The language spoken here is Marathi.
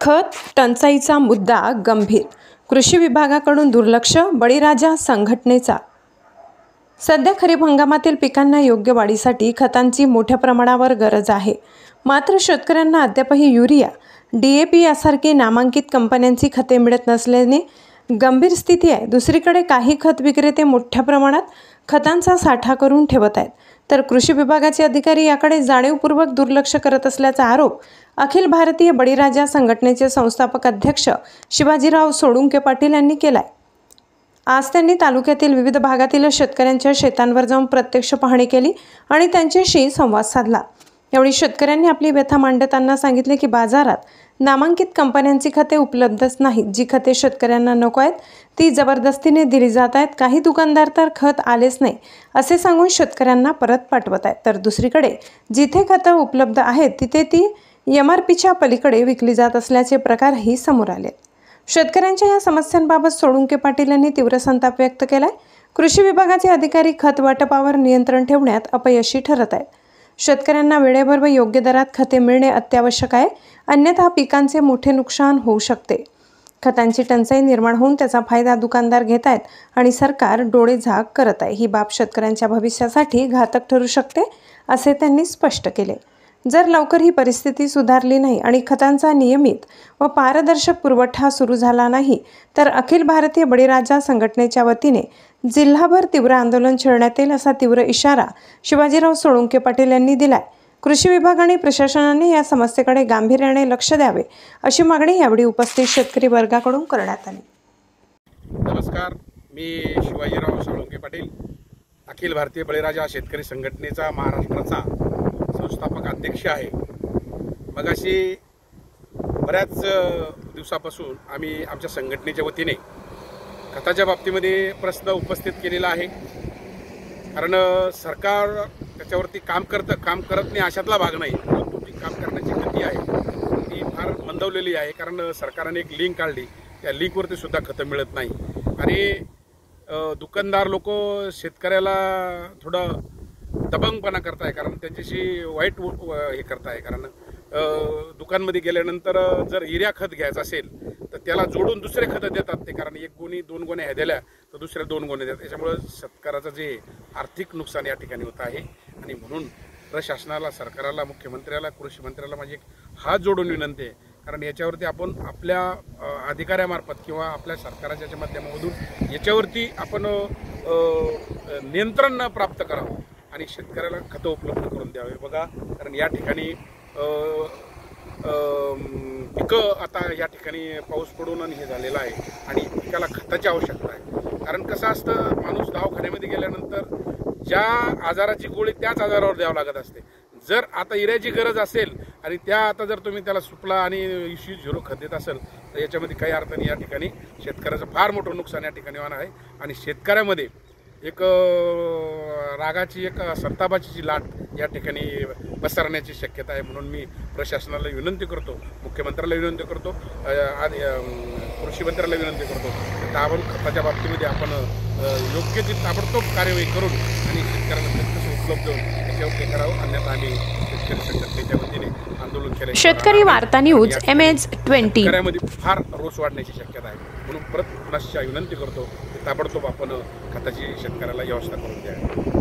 खत टंचाईचा मुद्दा गंभीर, कृषी विभागाकडून दुर्लक्ष, बळीराजा संघटनेचा। सध्या खरीप हंगामातील पिकांना योग्य वाढीसाठी खतांची मोठ्या प्रमाणावर गरज आहे। मात्र शेतकऱ्यांना अद्यापही युरिया, DAP यासारखी नामांकित कंपन्यांची खते मिळत नसल्याने गंभीर स्थिती आहे। दुसरीकडे काही खत विक्रेते मोठ्या प्रमाणात खतांचा साठा करून ठेवत आहेत, तर कृषी विभागाचे अधिकारी याकडे जाणीवपूर्वक दुर्लक्ष करत असल्याचा आरोप अखिल भारतीय बळीराजा संघटनेचे संस्थापक अध्यक्ष शिवाजीराव सोळुंके पाटील यांनी केलाय। आज त्यांनी तालुक्यातील विविध भागातील शेतकऱ्यांच्या शेतांवर जाऊन प्रत्यक्ष पाहणी केली आणि त्यांच्याशी संवाद साधला। यावेळी शेतकऱ्यांनी आपली व्यथा मांडताना सांगितले की बाजारात नामांकित कंपन्यांची खते उपलब्धच नाहीत। जी खते शेतकऱ्यांना नको आहेत ती जबरदस्तीने दिली जात आहेत। काही दुकानदार तर खत आलेच नाही असे सांगून शेतकऱ्यांना परत पाठवत आहेत, तर दुसरीकडे जिथे खतं उपलब्ध आहेत तिथे ती MRPच्या पलीकडे विकली जात असल्याचे प्रकारही समोर आले। शेतकऱ्यांच्या या समस्यांबाबत सोळुंके पाटील यांनी तीव्र संताप व्यक्त केलाय। कृषी विभागाचे अधिकारी खत वाटपावर नियंत्रण ठेवण्यात अपयशी ठरत आहेत। शेतकऱ्यांना वेळेवर व योग्य दरात खते मिळणे अत्यावश्यक आहे, अन्यथा पिकांचे मोठे नुकसान होऊ शकते। खतांची टंचाई निर्माण होऊन त्याचा फायदा दुकानदार घेत आहेत आणि सरकार डोळेझाक करत आहे। ही बाब शेतकऱ्यांच्या भविष्यासाठी घातक ठरू शकते असे त्यांनी स्पष्ट केले। जर लवकर ही परिस्थिती सुधारली नाही आणि खतांचा नियमित व पारदर्शक पुरवठा सुरू झाला नाही तर अखिल भारतीय बळीराजा संघटनेच्या वतीने जिल्हाभर तीव्र आंदोलन छेडण्यात येईल असा तीव्र इशारा शिवाजीराव सोळुंके पाटील यांनी दिलाय। कृषी विभाग आणि प्रशासनाने या समस्येकडे गांभीर्याने लक्ष द्यावे अशी मागणी यावेळी उपस्थित शेतकरी वर्गाकडून करण्यात आली। नमस्कार, मी शिवाजीराव सोळुंके पाटील, अखिल भारतीय बळीराजा शेतकरी संघटनेचा महाराष्ट्राचा संस्थापक अध्यक्ष आहे। मगाशी बऱ्याच दिवसापासून आम्ही आमच्या संघटनेच्या वतीने खताच्या बाबतीमध्ये प्रश्न उपस्थित केलेला आहे, कारण सरकार त्याच्यावरती काम करत नाही अशातला भाग नाही, परंतु ती काम करण्याची गती आहे ती फार मंदवलेली आहे। कारण सरकारने एक लिंक काढली, त्या लिंकवरती सुद्धा खतं मिळत नाही आणि दुकानदार लोक शेतकऱ्याला थोडं दबंगपणा करताय, कारण त्यांच्याशी वाईट हे करताय। कारण दुकानमध्ये गेल्यानंतर जर युरिया खत घ्यायचं असेल तर त्याला जोडून दुसरे खतं देतात ते, कारण एक गोणी 2 गोण्या ह्या दिल्या तर दुसऱ्या 2 गोण्या देतात। त्याच्यामुळे शेतकऱ्याचं जे आर्थिक नुकसान या ठिकाणी होत आहे आणि म्हणून प्रशासनाला, सरकारला, मुख्यमंत्र्याला, कृषी मंत्र्याला माझी एक हात जोडून विनंती आहे, कारण याच्यावरती आपण आपल्या अधिकाऱ्यामार्फत किंवा आपल्या सरकारच्या माध्यमातून याच्यावरती आपण नियंत्रण प्राप्त करावं आणि शेतकऱ्याला खतं उपलब्ध करून द्यावे। बघा, कारण या ठिकाणी पिकं आता या ठिकाणी पाऊस पडून आणि हे झालेलं आहे आणि पिकाला खताची आवश्यकता आहे। कारण कसं असतं, माणूस दवाखान्यामध्ये गेल्यानंतर ज्या आजाराची गोळी त्याच आजारावर द्यावं लागत असते। जर आता युरियाची गरज असेल आणि आता जर तुम्ही त्याला सुपला आणि 0 खत देत असेल तर याच्यामध्ये काही अर्थ नाही। या ठिकाणी शेतकऱ्याचं फार मोठं नुकसान या ठिकाणी होणार आहे आणि शेतकऱ्यामध्ये एक रागाची, एक संतापाची जी लाट या ठिकाणी पसरण्याची शक्यता आहे। म्हणून मी प्रशासनाला विनंती करतो, मुख्यमंत्र्याला विनंती करतो, कृषी मंत्र्याला विनंती करतो, आपण खताच्या बाबतीमध्ये आपण योग्य ती ताबडतोब कार्यवाही करून आणि शेतकऱ्यांना कसं उपलब्ध होईल याच्यावर करावं, अन्यथा आम्ही शेतकरी संघटनेच्या वतीने आंदोलन केले। शेतकरी वार्ता न्यूज MH20 शेतकऱ्यामध्ये फार रोष वाढण्याची शक्यता आहे, म्हणून परत पुन्हा विनंती करतो की ताबडतोब आपण खताची शेतकऱ्याला व्यवस्था करून द्या।